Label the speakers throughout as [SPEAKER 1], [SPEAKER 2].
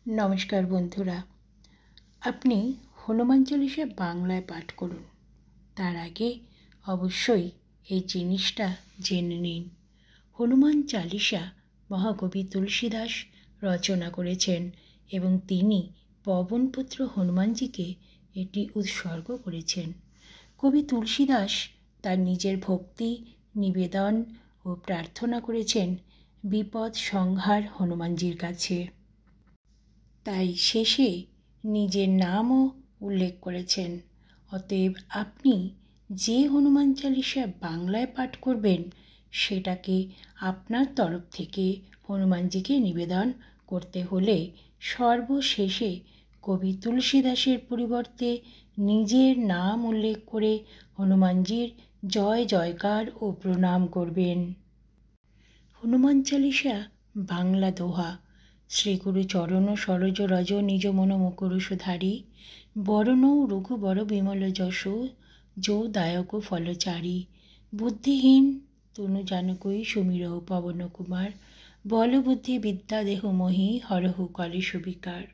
[SPEAKER 1] নমস্কার বন্ধুরা, আপনি হনুমান চালিসা বাংলায় পাঠ করুন। তার আগে অবশ্যই এই জিনিসটা জেনে নিন, হনুমান চালিসা মহাকবি তুলসীদাস রচনা করেছেন এবং তিনি পবনপুত্র হনুমানজিকে এটি উৎসর্গ করেছেন। কবি তুলসীদাস তার নিজের ভক্তি নিবেদন ও প্রার্থনা করেছেন বিপদ সংহার হনুমানজির কাছে। তাই শেষে নিজের নামও উল্লেখ করেছেন। অতএব আপনি যে হনুমান চালিসা বাংলায় পাঠ করবেন সেটাকে আপনার তরফ থেকে হনুমানজিকে নিবেদন করতে হলে সর্বশেষে কবি তুলসীদাসের পরিবর্তে নিজের নাম উল্লেখ করে হনুমানজির জয় জয়কার ও প্রণাম করবেন। হনুমান চালিসা বাংলা দোহা। শ্রীগুরু চরণ সরোজ রজ নিজ মন মুকুরুষধারী, বরণৌ রঘুবর বিমল যশ যো দায়ক ফলচারী, বুদ্ধিহীন তনু জানকই সুমিরহ পবন কুমার, বল বুদ্ধি বিদ্যা দেহ মোহি হরহু কলেশ বিকার।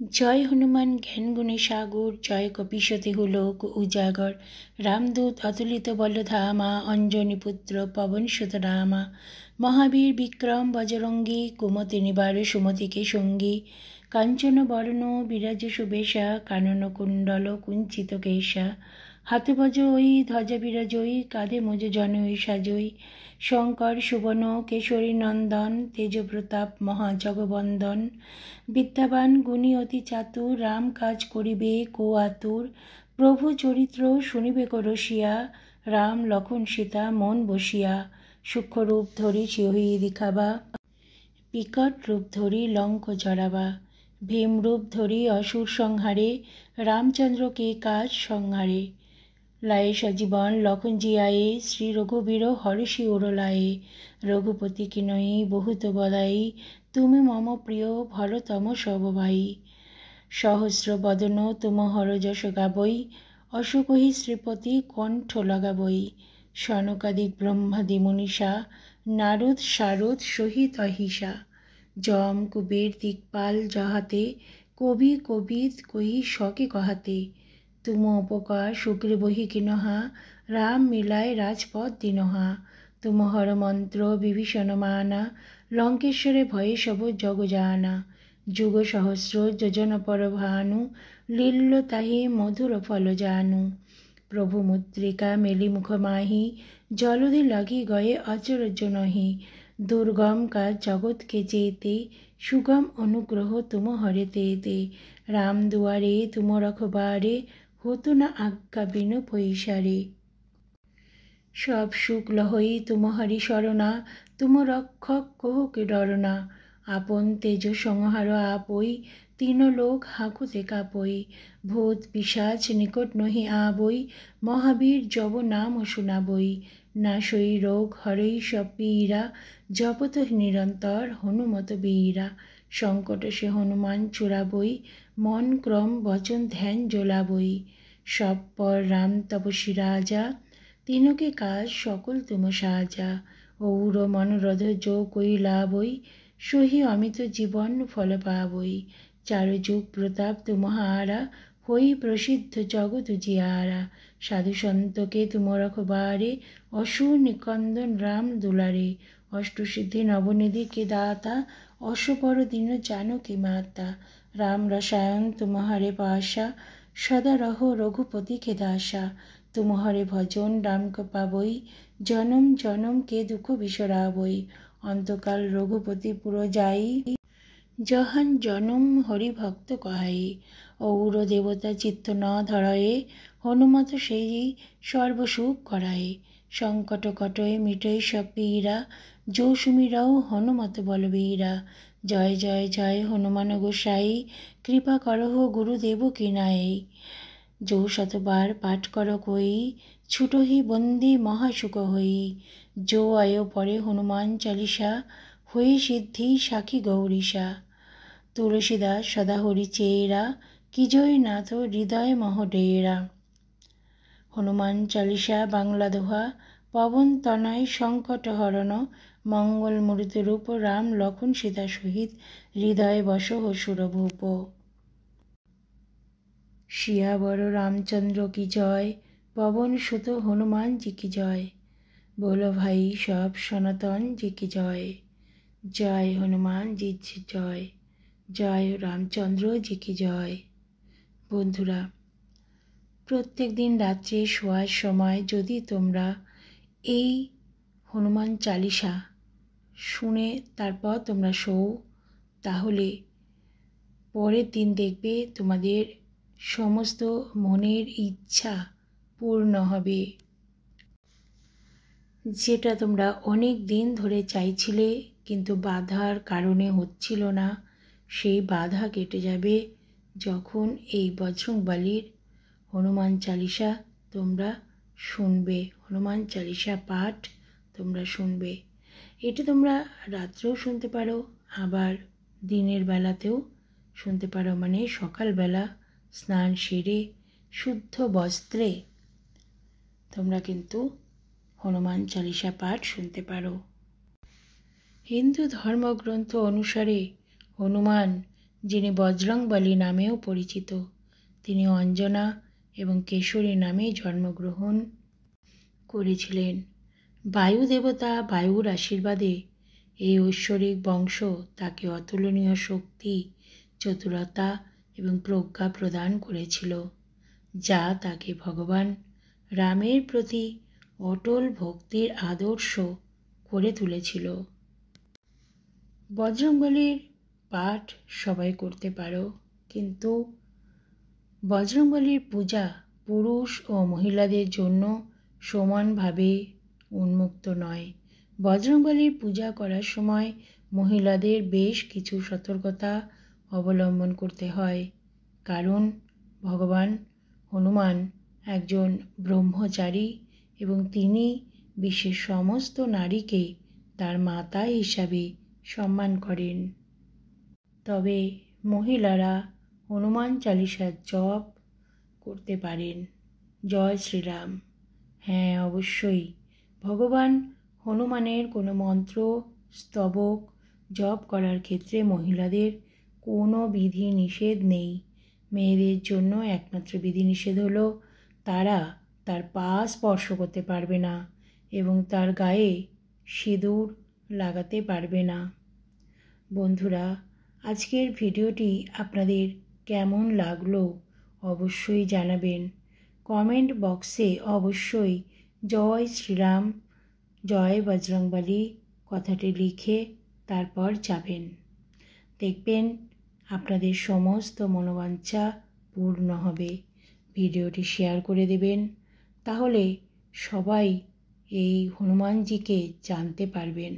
[SPEAKER 1] জয় হনুমান জ্ঞান গুণে সাগর, জয় কপিশতিহু লোক উজাগর, রামদূত অতুলিত বলধামা, অঞ্জনী পুত্র পবন সুত রামা, মহাবীর বিক্রম বজরঙ্গী, কুমতি নিবার সুমতিকে সঙ্গী, কাঞ্চন বর্ণ বিরাজ সুবেশা, কানন কুণ্ডল কুঞ্চিত কেশা, হাতে বজই ধ্বজা বিরাজই, কাঁধে মোজ জনই সাজই, শঙ্কর সুবন কেশরী নন্দন, তেজ প্রতাপ মহাজগবন্দন, বিদ্যাবান গুণী অতি চাতুর, রাম কাজ করিবে কো আতুর, প্রভু চরিত্র শুনিবে কো রসিয়া, রাম লক্ষণ সীতা মন বসিয়া, সূক্ষ্ম রূপ ধরি সিঁহই দেখাবা, বিকট রূপ ধরি লঙ্ক জড়াবা, ভীম রূপ ধরি অসুর সংহারে, রামচন্দ্রকে কাজ সংহারে, লায়ে সজীবন লক্ষণ জিয়ায়ে, শ্রী রঘুবীর হরষি ওরলায়ে, রঘুপতি কিনয়ী বহুত বদায়ী, তুমি মম প্রিয় ভরতম সবভাই, সহস্র বদন তুম হর যশ গাবই, অশোকহি শ্রীপতি কণ্ঠ লাগাবই, সনকাদিক ব্রহ্মাদি মনীষা, নারদ শারদ সহিত অহিষা, যম কুবের দিকপাল যাহাতে, কবি কবিদ কহি শকে কহাতে, তুম উপকার সুগ্রীবহি কিনহা, রাম মিলায় রাজপথ দিনহা, তুম হর মন্ত্র বিভীষণ মানা, লঙ্কেশ্বরে ভয়ে সব জগ জানা, যুগ সহস্র যোজন পর ভানু, লীল্য তাহি মধুর ফল জানু, প্রভু মুদ্রিকা মেলি মুখ মাহি, জলধি লাগি গয়ে অচরজ নহি, দুর্গম কাজ জগৎকে যেতে, সুগম অনুগ্রহ তুম হরে তেতে, রাম দুয়ারে তুম রখবারে, হতো না আজ্ঞা বিনু পৈসারে, সব সুখ লহই তুম হরি শরণা, তুম রক্ষক কহকে ডরনা, আপন তেজ সংহার আপই, তিন লোক হাঁকুতে কাঁপই, ভূত পিশাচ নিকট নহি আবই, মহাবীর যব নাম শুনাবই, নাশই রোগ হরই সব পীরা, জপত নিরন্তর হনুমত বীরা, সংকট সে হনুমান চূড়াবই, মন ক্রম বচন ধ্যান জ্বলাবই, সব পর রাম তপস্বী রাজা, তিনকে কাজ সকল তুম সাজা, ঔর মনোরথ যো কই লাভই, সহি অমিত জীবন ফল পাবই, চারু যুগ প্রতাপ তুমহারা, হই প্রসিদ্ধ জগৎ জিয়ারা, সাধু সন্তকে তুম রখবারে, অসুর নিকন্দন রাম দুলারে, অষ্টসিদ্ধি নবনিধি কে দাতা, অসপর দীন জানকী মাতা, রাম রসায়ন তুমহারে পাশা, সদা রহ রঘুপতি কে দাসা, তুমহারে ভজন রামকে পাবই, জনম জনম কে দুঃখ বিসরাবই, অন্তকাল রঘুপতি পুর যাই, জহান জনম হরি ভক্ত কহাই, ঔর দেবতা চিত্ত ন ধরয়ে, হনুমত সেই সর্বসুখ করায়, সংকট কটয় মিটয় সব পীরা, যো সুমিরাও হনুমত বলবীরা, জয় জয় জয় হনুমান গোসাই, কৃপা করহ গুরুদেব কি নাই, যো শতবার পাঠ কর কই, ছুটহি বন্দি মহাসুখ হই, যো আয় পরে হনুমান চালিসা, হয়ে সিদ্ধি সাক্ষী গৌরীশা, তুলসীদাস সদা হরি চেরা, কি জয় নাথ হৃদয় মহ ডেরা। হনুমান চালিসা বাংলা দোহা পবন তনয় সংকট হরণ মঙ্গল মূর্তি রূপ রাম লক্ষণ সীতা সহিত হৃদয়ে বসহ সুরভূপ। सियावर रामचंद्र की जय, पवन सुत हनुमान जी की जय। बोलो भाई सब सनातन जी की जय। जय हनुमान जी की जय, जय रामचंद्र जी की जय। बंधुरा प्रत्येक दिन रात्रे शोयार समय यदि तोमरा এই হনুমান চালিসা শুনে তারপর তোমরা শোও, তাহলে পরের দিন দেখবে তোমাদের সমস্ত মনের ইচ্ছা পূর্ণ হবে। যেটা তোমরা অনেক দিন ধরে চাইছিলে কিন্তু বাধার কারণে হচ্ছিল না, সেই বাধা কেটে যাবে যখন এই বজরংবলীর হনুমান চালিসা তোমরা শুনবে, হনুমান চালিসা পাঠ তোমরা শুনবে। এটা তোমরা রাত্রেও শুনতে পারো, আবার দিনের বেলাতেও শুনতে পারো, মানে সকালবেলা স্নান সেরে শুদ্ধ বস্ত্রে তোমরা কিন্তু হনুমান চালিসা পাঠ শুনতে পারো। হিন্দু ধর্মগ্রন্থ অনুসারে হনুমান, যিনি বজরংবলী নামেও পরিচিত, তিনি অঞ্জনা এবং কেশরী নামে জন্মগ্রহণ করেছিলেন। বায়ু দেবতা বায়ুর আশীর্বাদে এই ঐশ্বরিক বংশ তাকে অতুলনীয় শক্তি, চতুরতা এবং প্রজ্ঞা প্রদান করেছিল, যা তাকে ভগবান রামের প্রতি অটল ভক্তির আদর্শ করে তুলেছিল। বজরংবলীর পাঠ সবাই করতে পারো, কিন্তু বজরংবলীর পূজা পুরুষ ও মহিলাদের জন্য সমানভাবে উন্মুক্ত নয়। বজরংবলীর পূজা করার সময় মহিলাদের বেশ কিছু সতর্কতা অবলম্বন করতে হয়, কারণ ভগবান হনুমান একজন ব্রহ্মচারী এবং তিনি বিশ্বের সমস্ত নারীকে তার মাতা হিসাবে সম্মান করেন। তবে মহিলারা হনুমান চালিসার জপ করতে পারেন। জয় শ্রীরাম। হ্যাঁ, অবশ্যই ভগবান হনুমানের কোনো মন্ত্র, স্তবক জপ করার ক্ষেত্রে মহিলাদের কোনো বিধি নিষেধ নেই। মেয়েদের জন্য একমাত্র বিধিনিষেধ হলো তারা তার পা স্পর্শ করতে পারবে না এবং তার গায়ে সিঁদুর লাগাতে পারবে না। বন্ধুরা, আজকের ভিডিওটি আপনাদের কেমন লাগলো অবশ্যই জানাবেন। কমেন্ট বক্সে অবশ্যই জয় শ্রীরাম, জয় বজরংবলী কথাটি লিখে তারপর যাবেন। দেখবেন আপনাদের সমস্ত মনোবাঞ্ছা পূর্ণ হবে। ভিডিওটি শেয়ার করে দেবেন, তাহলে সবাই এই হনুমানজিকে জানতে পারবেন।